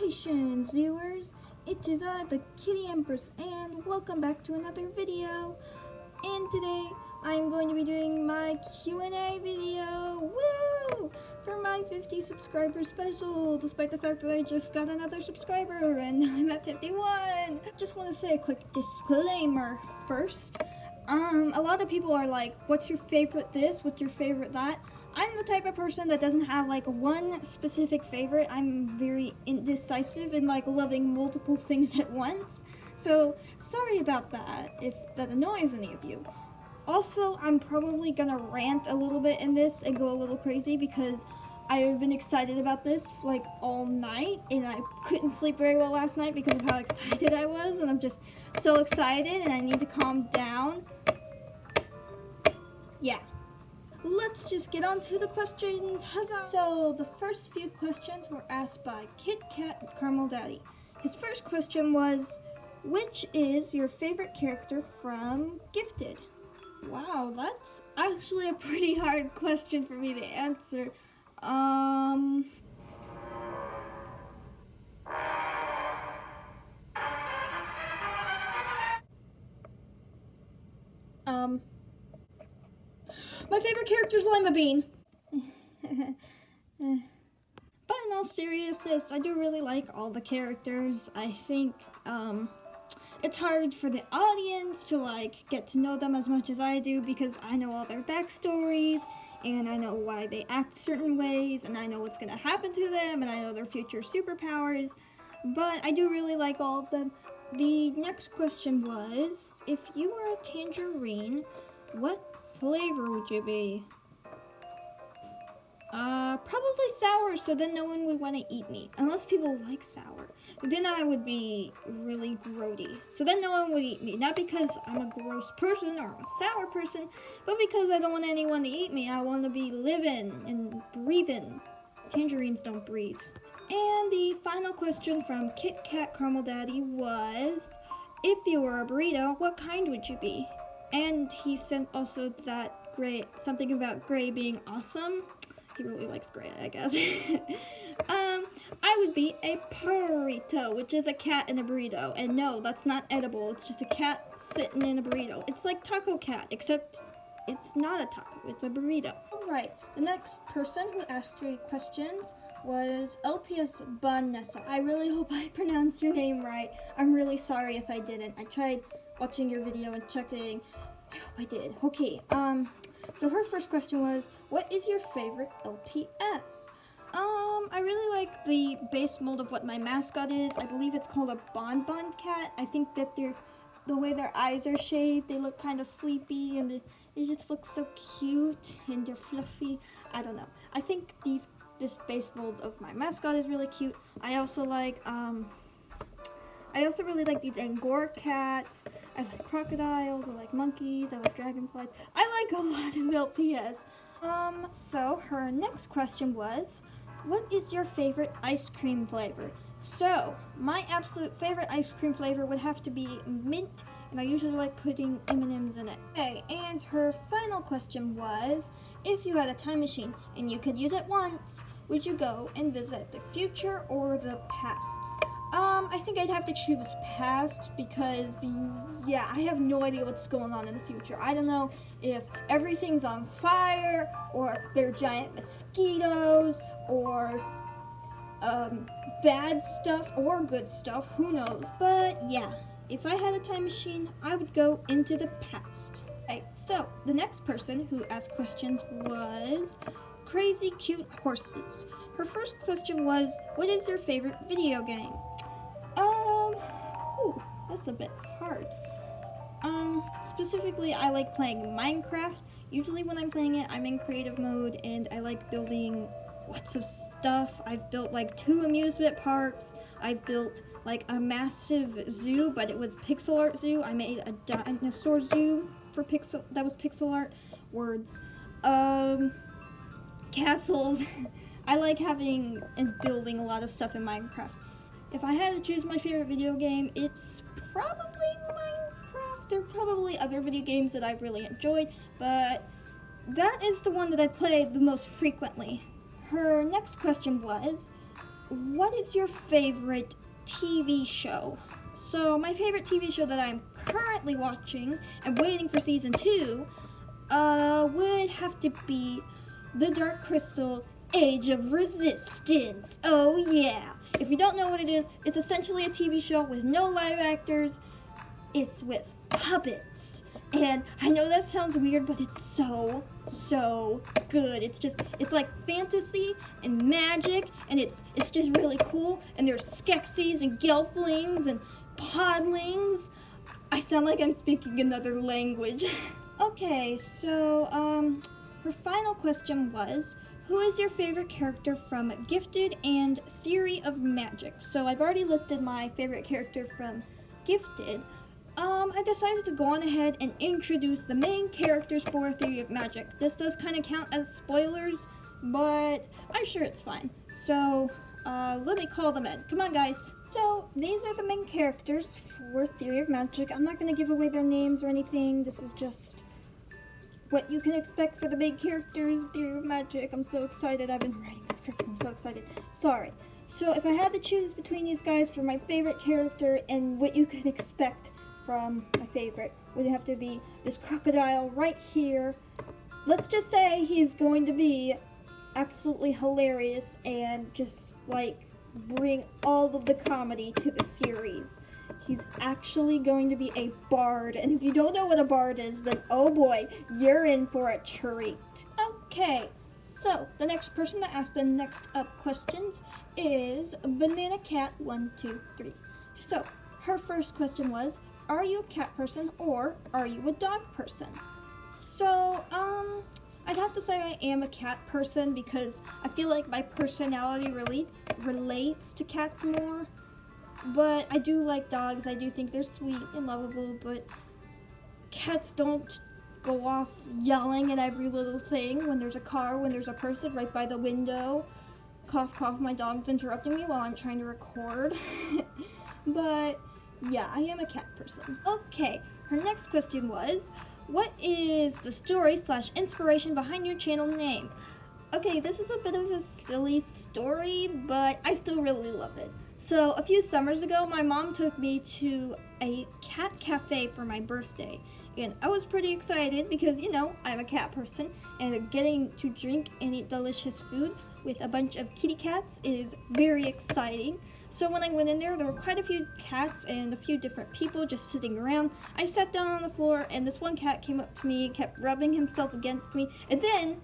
Congratulations, viewers! It is I, the Kitty Empress, and welcome back to another video. And today, I'm going to be doing my Q&A video, woo! For my 50 subscriber special, despite the fact that I just got another subscriber and I'm at 51. Just want to say a quick disclaimer first. A lot of people are like, what's your favorite this? What's your favorite that? I'm the type of person that doesn't have like one specific favorite. I'm very indecisive and like loving multiple things at once. So sorry about that if that annoys any of you. Also, I'm probably gonna rant a little bit in this and go a little crazy because I've been excited about this like all night and I couldn't sleep very well last night because of how excited I was, and I'm just so excited and I need to calm down. Yeah. Let's just get on to the questions. Huzzah! So the first few questions were asked by Kit Kat Caramel Daddy. His first question was, which is your favorite character from Gifted? Wow, that's actually a pretty hard question for me to answer. My favorite character is Lima Bean. But in all seriousness, I do really like all the characters. I think it's hard for the audience to like get to know them as much as I do because I know all their backstories and I know why they act certain ways and I know what's going to happen to them and I know their future superpowers. But I do really like all of them. The next question was, if you were a tangerine, what flavor would you be? Probably sour, so then no one would want to eat me. Unless people like sour. But then I would be really grody. So then no one would eat me. Not because I'm a gross person or a sour person, but because I don't want anyone to eat me. I want to be living and breathing. Tangerines don't breathe. And the final question from Kit Kat Caramel Daddy was, if you were a burrito, what kind would you be? And he sent also that gray, something about gray being awesome. He really likes gray, I guess. I would be a burrito, which is a cat in a burrito. And no, that's not edible. It's just a cat sitting in a burrito. It's like Taco Cat, except it's not a taco. It's a burrito. Alright, the next person who asked 3 questions was LPS Vanessa. I really hope I pronounced your name right. I'm really sorry if I didn't. I tried watching your video and checking. I hope I did. Okay, so her first question was, what is your favorite LPS? I really like the base mold of what my mascot is. I believe it's called a bonbon cat. I think that the way their eyes are shaped, they look kind of sleepy and it just looks so cute and they're fluffy. I don't know. I think this base mold of my mascot is really cute. I also really like these Angora cats. I like crocodiles, I like monkeys, I like dragonflies. I like a lot of LPS. So her next question was, what is your favorite ice cream flavor? So, my absolute favorite ice cream flavor would have to be mint, and I usually like putting M&Ms in it. Okay, and her final question was, if you had a time machine and you could use it once, would you go and visit the future or the past? I think I'd have to choose past because, yeah, I have no idea what's going on in the future. I don't know if everything's on fire, or there are giant mosquitoes, or bad stuff or good stuff, who knows. But yeah, if I had a time machine, I would go into the past. Okay, so the next person who asked questions was Crazy Cute Horses. Her first question was, what is your favorite video game? That's a bit hard. Specifically, I like playing Minecraft. Usually when I'm playing it, I'm in creative mode and I like building lots of stuff. I've built like 2 amusement parks. I've built like a massive zoo, but it was pixel art zoo. I made a dinosaur zoo for that was pixel art. Words. Castles. I like having and building a lot of stuff in Minecraft. If I had to choose my favorite video game, it's probably Minecraft. There are probably other video games that I've really enjoyed, but that is the one that I play the most frequently. Her next question was, what is your favorite TV show? So my favorite TV show that I'm currently watching and waiting for season 2 would have to be The Dark Crystal Age of Resistance. Oh yeah. If you don't know what it is, it's essentially a TV show with no live actors. It's with puppets. And I know that sounds weird, but it's so good. It's like fantasy and magic, and it's just really cool. And there's Skeksis and Gelflings and Podlings. I sound like I'm speaking another language. Okay, so her final question was, who is your favorite character from Gifted and Theory of Magic? So I've already listed my favorite character from Gifted. I decided to go on ahead and introduce the main characters for Theory of Magic. This does kind of count as spoilers, but I'm sure it's fine. So, let me call them in. Come on, guys. So, these are the main characters for Theory of Magic. I'm not going to give away their names or anything. This is just what you can expect for the main characters in Theory of Magic. I'm so excited. I've been writing this script. I'm so excited. Sorry. So, if I had to choose between these guys for my favorite character and what you can expect from my favorite, would have to be this crocodile right here. Let's just say he's going to be absolutely hilarious and just like bring all of the comedy to the series. He's actually going to be a bard, and if you don't know what a bard is, then oh boy, you're in for a treat. Okay, so the next person that asked the next up questions is Banana Cat 123. So her first question was, are you a cat person or are you a dog person? So, I'd have to say I am a cat person because I feel like my personality relates to cats more. But I do like dogs. I do think they're sweet and lovable, but cats don't go off yelling at every little thing when there's a car, when there's a person right by the window. Cough, cough, my dog's interrupting me while I'm trying to record. But yeah, I am a cat person. Okay, her next question was, what is the story/inspiration behind your channel name? Okay, this is a bit of a silly story, but I still really love it. So, a few summers ago, my mom took me to a cat cafe for my birthday. And I was pretty excited because, you know, I'm a cat person, and getting to drink and eat delicious food with a bunch of kitty cats is very exciting. So when I went in there were quite a few cats and a few different people just sitting around. I sat down on the floor, and this one cat came up to me and kept rubbing himself against me. And then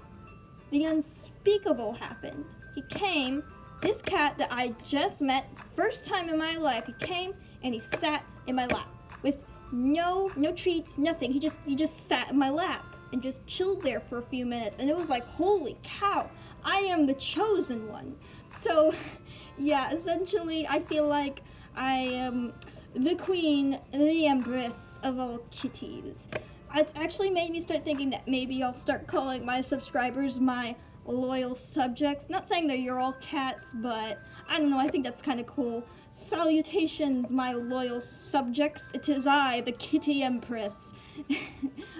the unspeakable happened. He came, this cat that I just met, first time in my life, he came and he sat in my lap with no treats, nothing. He just sat in my lap and just chilled there for a few minutes. And it was like, holy cow, I am the chosen one. So yeah, essentially, I feel like I am the queen, the empress of all kitties. It's actually made me start thinking that maybe I'll start calling my subscribers my loyal subjects. Not saying that you're all cats, but I don't know, I think that's kind of cool. Salutations, my loyal subjects. It is I, the kitty empress.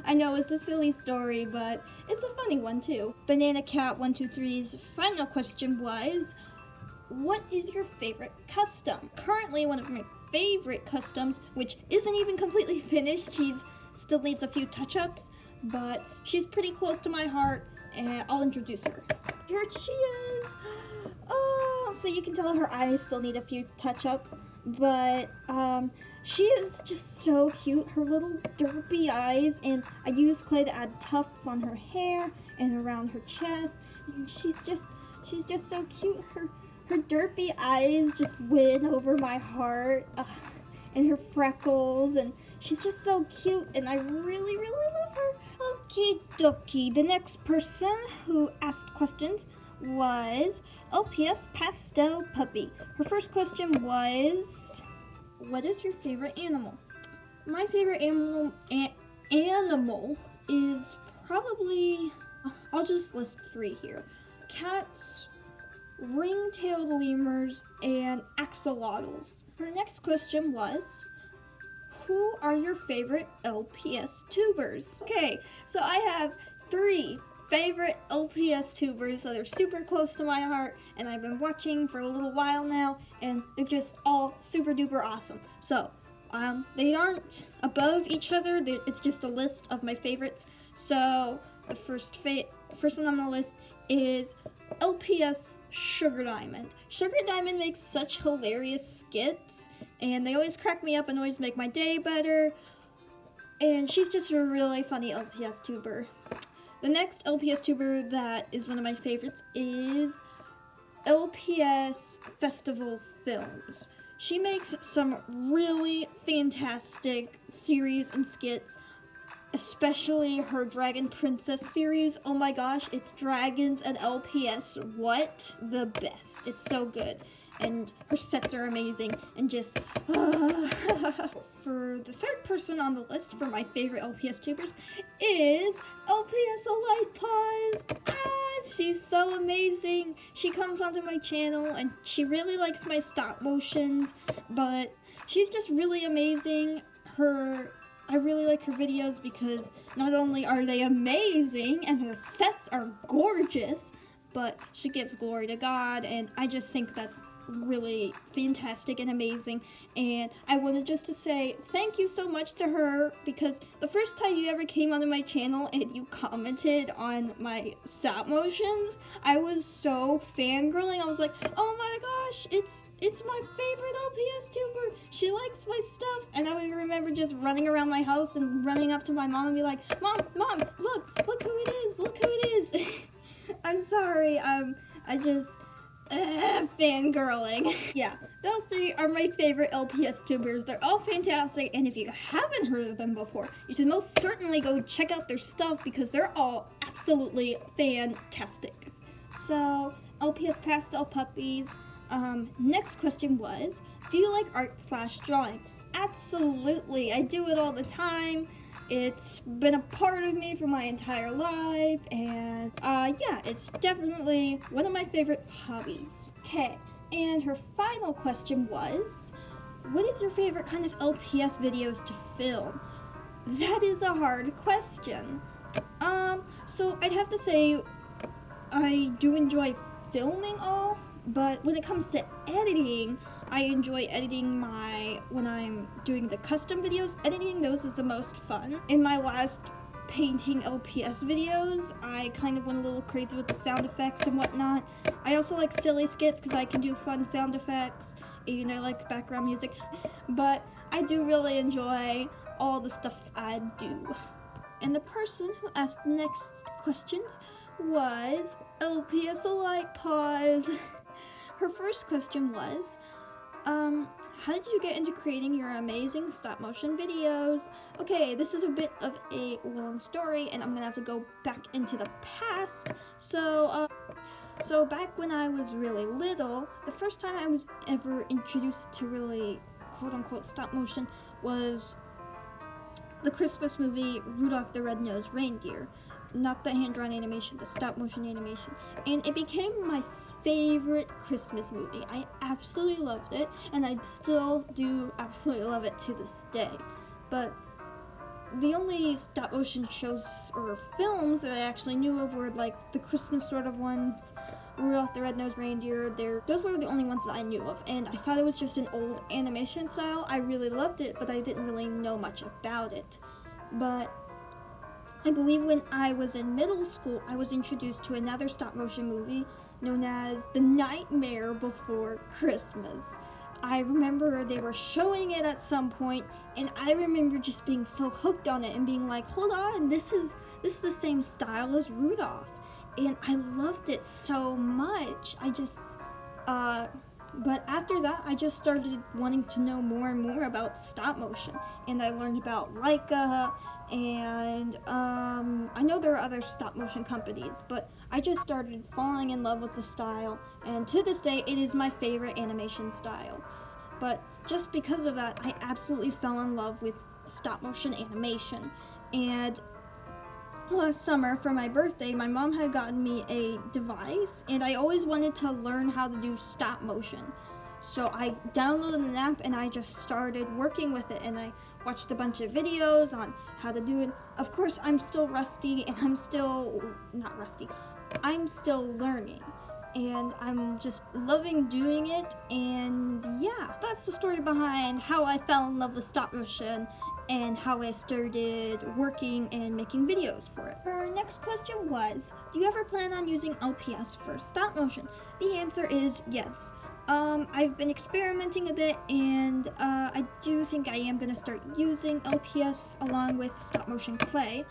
I know it's a silly story, but it's a funny one too. Banana Cat 123's final question was, what is your favorite custom? Currently, one of my favorite customs, which isn't even completely finished, she's still needs a few touch-ups, but she's pretty close to my heart, and I'll introduce her. Here she is! Oh, so you can tell her eyes still need a few touch-ups, but she is just so cute. Her little derpy eyes, and I used clay to add tufts on her hair and around her chest, and she's just so cute. Her derpy eyes just win over my heart, and her freckles, and she's just so cute, and I really, really love her. Okie dokie, the next person who asked questions was LPS Pastel Puppy. Her first question was, what is your favorite animal? My favorite animal is probably, I'll just list 3 here. Cats, ring-tailed lemurs, and axolotls. Her next question was, who are your favorite LPS tubers? Okay, so I have 3 favorite LPS tubers that are super close to my heart, and I've been watching for a little while now, and they're just all super duper awesome. So, they aren't above each other, it's just a list of my favorites. So, the first one on the list is LPS Sugar Diamond. Sugar Diamond makes such hilarious skits, and they always crack me up and always make my day better. And she's just a really funny LPS tuber. The next LPS tuber that is one of my favorites is LPS Festival Films. She makes some really fantastic series and skits, especially her Dragon Princess series. Oh my gosh, it's dragons and LPS. What? The best. It's so good. And her sets are amazing. And just... For the third person on the list for my favorite LPS tubers is LPS Light Paws. She's so amazing. She comes onto my channel and she really likes my stop motions, but she's just really amazing. I really like her videos because not only are they amazing and her sets are gorgeous, but she gives glory to God, and I just think that's really fantastic and amazing. And I wanted just to say thank you so much to her, because the first time you ever came onto my channel and you commented on my stop motions, I was so fangirling. I was like, oh my gosh, it's my favorite LPS tuber. She likes my stuff. And I would remember just running around my house and running up to my mom and be like, Mom, look who it is, look who it is. I'm sorry, I just... fangirling. Yeah, those three are my favorite LPS tubers. They're all fantastic, and if you haven't heard of them before, you should most certainly go check out their stuff because they're all absolutely fantastic. So, LPS Pastel Puppies, next question was, do you like art/drawing? Absolutely, I do it all the time. It's been a part of me for my entire life, and yeah, it's definitely one of my favorite hobbies. Okay, and her final question was, what is your favorite kind of LPS videos to film? That is a hard question. So I'd have to say I do enjoy filming all, but when it comes to editing, I enjoy editing when I'm doing the custom videos. Editing those is the most fun. In my last painting LPS videos, I kind of went a little crazy with the sound effects and whatnot. I also like silly skits because I can do fun sound effects, and I like background music, but I do really enjoy all the stuff I do. And the person who asked the next questions was LPS Light Paws. Her first question was, how did you get into creating your amazing stop motion videos? Okay, this is a bit of a long story, and I'm gonna have to go back into the past. So back when I was really little, the first time I was ever introduced to really quote-unquote stop motion was the Christmas movie Rudolph the Red-Nosed Reindeer. Not the hand-drawn animation, the stop motion animation. And it became my favorite Christmas movie. I absolutely loved it, and I still do absolutely love it to this day. But the only stop motion shows or films that I actually knew of were like the Christmas sort of ones, Rudolph the Red-Nosed Reindeer. Those were the only ones that I knew of, and I thought it was just an old animation style. I really loved it, but I didn't really know much about it. But I believe when I was in middle school, I was introduced to another stop motion movie known as The Nightmare Before Christmas. I remember they were showing it at some point, and I remember just being so hooked on it and being like, hold on, this is the same style as Rudolph. And I loved it so much. But after that, I just started wanting to know more and more about stop motion. And I learned about Leica, and I know there are other stop motion companies, but I just started falling in love with the style, and to this day, it is my favorite animation style. But just because of that, I absolutely fell in love with stop motion animation. And last summer, for my birthday, my mom had gotten me a device, and I always wanted to learn how to do stop motion. So I downloaded an app, and I just started working with it, and I watched a bunch of videos on how to do it. Of course, I'm still rusty, and I'm still learning. and I'm just loving doing it. And yeah, that's the story behind how I fell in love with stop motion and how I started working and making videos for it. Her next question was, do you ever plan on using LPS for stop motion? The answer is yes. I've been experimenting a bit, and I do think I am going to start using LPS along with stop motion clay.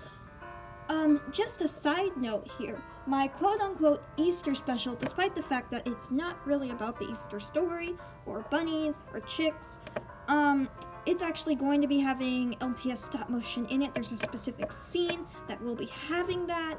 Just a side note here, my quote-unquote Easter special, despite the fact that it's not really about the Easter story, or bunnies, or chicks, it's actually going to be having LPS stop motion in it. There's a specific scene that will be having that.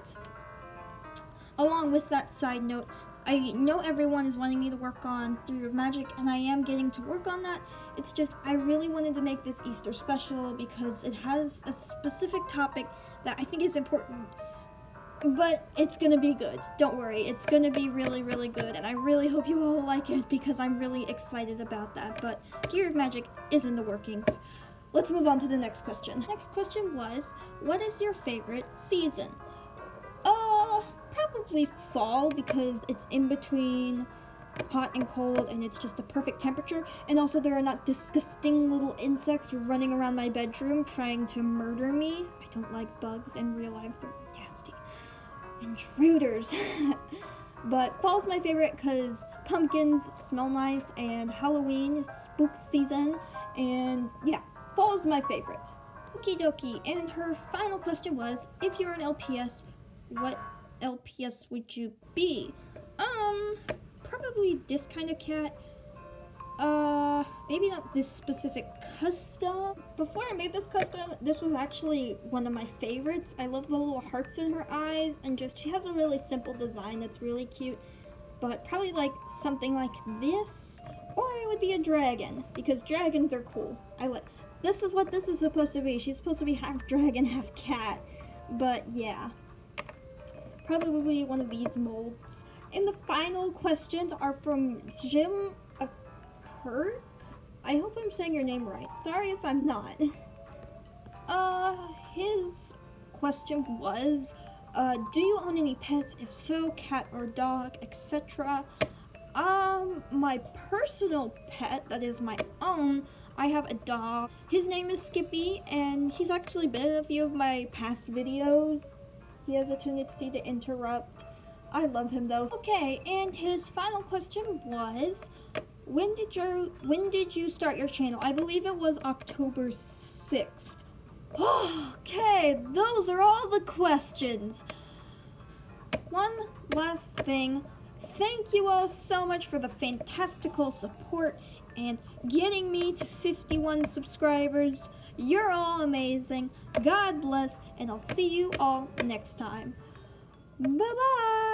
Along with that side note, I know everyone is wanting me to work on Theory of Magic, and I am getting to work on that. It's just, I really wanted to make this Easter special because it has a specific topic that I think is important, but it's gonna be good. Don't worry, it's gonna be really, really good, and I really hope you all like it because I'm really excited about that. But Theory of Magic is in the workings. Let's move on to the next question. Next question was, what is your favorite season? Probably fall, because it's in between hot and cold and it's just the perfect temperature, and also there are not disgusting little insects running around my bedroom trying to murder me. I don't like bugs in real life, they're nasty intruders. But fall's my favorite because pumpkins smell nice and Halloween is spook season, and yeah, fall's my favorite. Okie dokie. And her final question was, if you're an LPS, what LPS would you be? Probably this kind of cat. Maybe not this specific custom. Before I made this custom, this was actually one of my favorites. I love the little hearts in her eyes, and just, she has a really simple design that's really cute. But probably like something like this, or it would be a dragon, because dragons are cool. This is what this is supposed to be. She's supposed to be half dragon, half cat. But yeah, probably one of these molds. And the final questions are from Jim Kirk. I hope I'm saying your name right. Sorry if I'm not. His question was, do you own any pets? If so, cat or dog, etc. My personal pet, that is my own, I have a dog. His name is Skippy, and he's actually been in a few of my past videos. He has a tendency to interrupt. I love him though. Okay, and his final question was, when did you start your channel? I believe it was October 6th. Okay, those are all the questions. One last thing. Thank you all so much for the fantastical support and getting me to 51 subscribers. You're all amazing. God bless, and I'll see you all next time. Bye-bye!